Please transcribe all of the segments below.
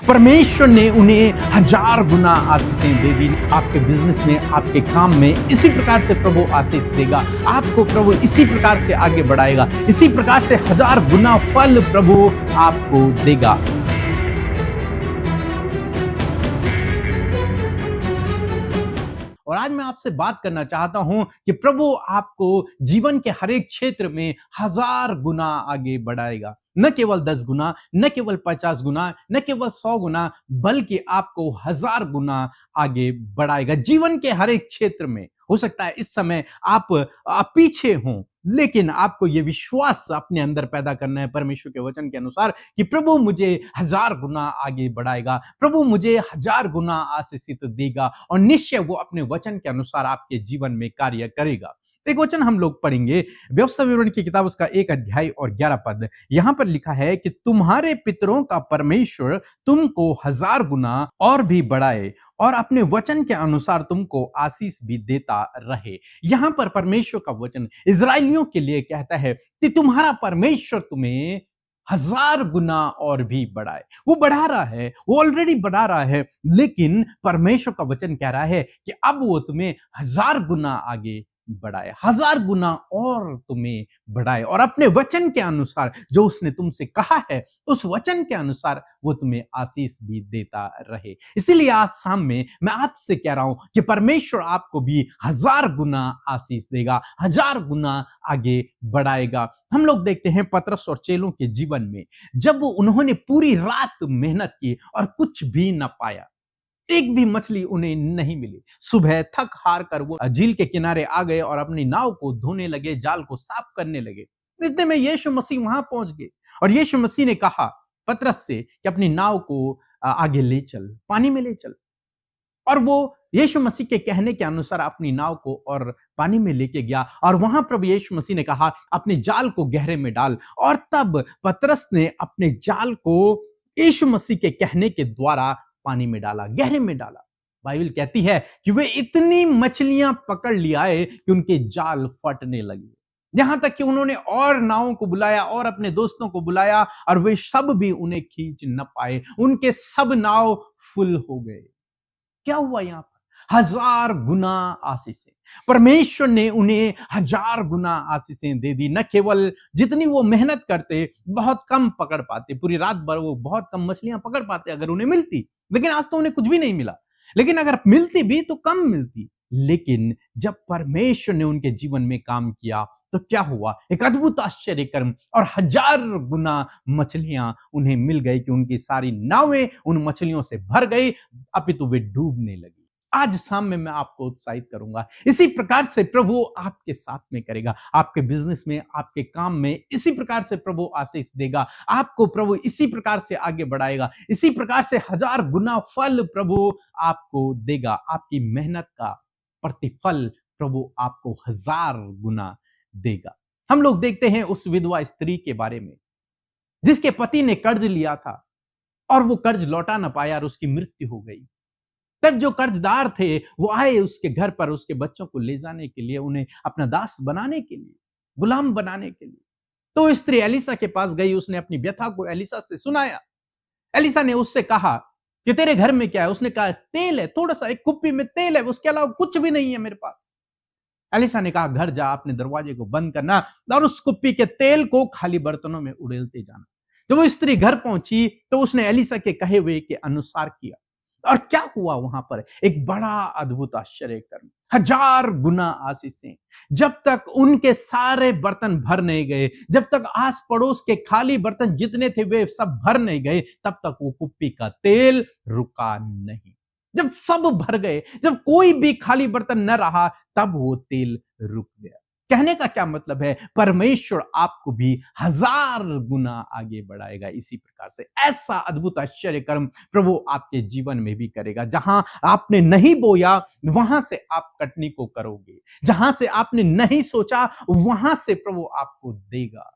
परमेश्वर ने उन्हें 1000 गुना आशीषें दे दी। आपके बिजनेस में, आपके काम में इसी प्रकार से प्रभु आशीष देगा। आपको प्रभु इसी प्रकार से आगे बढ़ाएगा। इसी प्रकार से 1000 गुना फल प्रभु आपको देगा। और आज मैं आपसे बात करना चाहता हूं कि प्रभु आपको जीवन के हर एक क्षेत्र में 1000 गुना आगे बढ़ाएगा। न केवल 10 गुना, न केवल 50 गुना, न केवल 100 गुना, बल्कि आपको 1000 गुना आगे बढ़ाएगा जीवन के हर एक क्षेत्र में। हो सकता है इस समय आप पीछे हों, लेकिन आपको यह विश्वास अपने अंदर पैदा करना है परमेश्वर के वचन के अनुसार कि प्रभु मुझे 1000 गुना आगे बढ़ाएगा, प्रभु मुझे 1000 गुना आशीषित देगा और निश्चय वो अपने वचन के अनुसार आपके जीवन में कार्य करेगा। एक वचन हम लोग पढ़ेंगे, व्यवस्था विवरण की किताब उसका 1 अध्याय और 11 पद। यहां पर लिखा है कि तुम्हारे पितरों का परमेश्वर तुमको 1000 गुना और भी बढ़ाए और अपने वचन के अनुसार तुमको आशीष भी देता रहे। यहां पर परमेश्वर का वचन इजरायलियों के लिए कहता है कि तुम्हारा परमेश्वर तुम्हें 1000 गुना और भी बढ़ाए। वो बढ़ा रहा है, वो ऑलरेडी बढ़ा रहा है, लेकिन परमेश्वर का वचन कह रहा है कि अब वो तुम्हें 1000 गुना आगे बढ़ाए, 1000 गुना और तुम्हें बढ़ाए और अपने वचन के अनुसार जो उसने तुमसे कहा है उस वचन के अनुसार वो तुम्हें आशीष भी देता रहे। इसीलिए आज शाम में मैं आपसे कह रहा हूं कि परमेश्वर आपको भी 1000 गुना आशीष देगा, 1000 गुना आगे बढ़ाएगा। हम लोग देखते हैं पतरस और चेलों के जीवन में, जब उन्होंने पूरी रात मेहनत की और कुछ भी न पाया, एक भी मछली उन्हें नहीं मिली। सुबह थक हार कर वो झील के किनारे आ गए और अपनी नाव को धोने लगे, जाल को साफ करने लगे। इतने में यीशु मसीह वहां पहुंच गए और यीशु मसीह ने कहा पतरस से कि अपनी नाव को आगे ले चल, पानी में ले चल। और वो यीशु मसीह के कहने के अनुसार अपनी नाव को और पानी में लेके गया और वहां प्रभु यीशु मसीह ने कहा अपने जाल को गहरे में डाल। और तब पतरस ने अपने जाल को यीशु मसीह के कहने के द्वारा पानी में डाला, गहरे में डाला। बाइबल कहती है कि वे इतनी मछलियां पकड़ ले आए कि उनके जाल फटने लगे। यहां तक कि उन्होंने और नावों को बुलाया और अपने दोस्तों को बुलाया और वे सब भी उन्हें खींच न पाए। उनके सब नाव फुल हो गए। क्या हुआ यहां पर? 1000 गुना आशीषें। परमेश्वर ने उन्हें 1000 गुना आशीषें दे दी। न केवल जितनी वो मेहनत करते बहुत कम पकड़ पाते, पूरी रात भर वो बहुत कम मछलियां पकड़ पाते अगर उन्हें मिलती, लेकिन आज तो उन्हें कुछ भी नहीं मिला। लेकिन अगर मिलती भी तो कम मिलती। लेकिन जब परमेश्वर ने उनके जीवन में काम किया तो क्या हुआ? एक अद्भुत आश्चर्य कर्म और 1000 गुना मछलियां उन्हें मिल गई कि उनकी सारी नावें उन मछलियों से भर गई, अपितु वे डूबने लगी। आज शाम में मैं आपको उत्साहित करूंगा, इसी प्रकार से प्रभु आपके साथ में करेगा, आपके बिजनेस में, आपके काम में इसी प्रकार से प्रभु आशीष देगा। आपको प्रभु इसी प्रकार से आगे बढ़ाएगा, इसी प्रकार से 1000 गुना फल प्रभु आपको देगा। आपकी मेहनत का प्रतिफल प्रभु आपको 1000 गुना देगा। हम लोग देखते हैं उस विधवा स्त्री के बारे में जिसके पति ने कर्ज लिया था और वो कर्ज लौटा ना पाया और उसकी मृत्यु हो गई। तब जो कर्जदार थे वो आए उसके घर पर उसके बच्चों को ले जाने के लिए, उन्हें अपना दास बनाने के लिए, गुलाम बनाने के लिए। तो स्त्री एलिसा के पास गई, उसने अपनी व्यथा को एलिसा से सुनाया। एलिसा ने उससे कहा कि तेरे घर में क्या है? उसने कहा तेल है, थोड़ा सा, एक कुप्पी में तेल है, उसके अलावा कुछ भी नहीं है मेरे पास। एलिसा ने कहा घर जा, अपने दरवाजे को बंद करना और उस कुप्पी के तेल को खाली बर्तनों में उड़ेलते जाना। जब वो स्त्री घर पहुंची तो उसने एलिसा के कहे हुए के अनुसार किया। और क्या हुआ वहां पर? एक बड़ा अद्भुत आश्चर्य कर्म, 1000 गुना आशीषें। जब तक उनके सारे बर्तन भर नहीं गए, जब तक आस पड़ोस के खाली बर्तन जितने थे वे सब भर नहीं गए, तब तक वो कुप्पी का तेल रुका नहीं। जब सब भर गए, जब कोई भी खाली बर्तन न रहा, तब वो तेल रुक गया। कहने का क्या मतलब है? परमेश्वर आपको भी 1000 गुना आगे बढ़ाएगा। इसी प्रकार से ऐसा अद्भुत आश्चर्य कर्म प्रभु आपके जीवन में भी करेगा। जहां आपने नहीं बोया वहां से आप कटनी को करोगे, जहां से आपने नहीं सोचा वहां से प्रभु आपको देगा।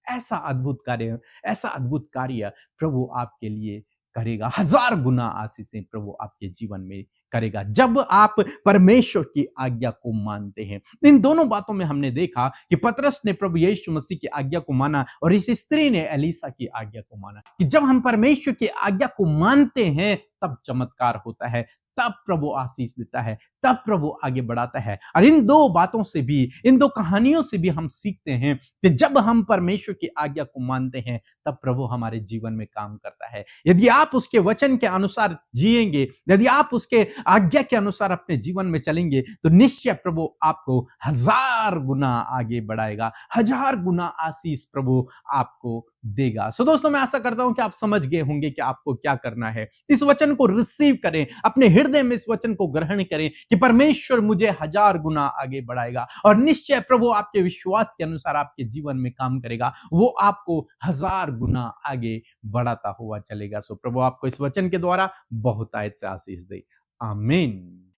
ऐसा अद्भुत कार्य, ऐसा अद्भुत कार्य प्रभु आपके लिए करेगा, 1000 गुना आशीषें प्रभु आपके जीवन में करेगा जब आप परमेश्वर की आज्ञा को मानते हैं। इन दोनों बातों में हमने देखा कि पतरस ने प्रभु यीशु मसीह की आज्ञा को माना और इस स्त्री ने एलीसा की आज्ञा को माना कि जब हम परमेश्वर की आज्ञा को मानते हैं तब चमत्कार होता है, तब प्रभु आशीष देता है, तब प्रभु आगे बढ़ाता है। और इन दो बातों से भी, इन दो कहानियों से भी हम सीखते हैं कि जब हम परमेश्वर की आज्ञा को मानते हैं तब प्रभु हमारे जीवन में काम करता है। यदि आप उसके वचन के अनुसार जिएंगे, यदि आप उसके आज्ञा के अनुसार अपने जीवन में चलेंगे, तो निश्चय प्रभु आपको 1000 गुना आगे बढ़ाएगा, 1000 गुना आशीष प्रभु आपको देगा। सो दोस्तों, मैं आशा करता हूं कि आप समझ गए होंगे कि आपको क्या करना है। इस वचन को रिसीव करें, अपने हृदय में इस वचन को ग्रहण करें कि परमेश्वर मुझे 1000 गुना आगे बढ़ाएगा और निश्चय प्रभु आपके विश्वास के अनुसार आपके जीवन में काम करेगा, वो आपको 1000 गुना आगे बढ़ाता हुआ चलेगा। सो प्रभु आपको इस वचन के द्वारा बहुतायत से आशीष दे। आमीन।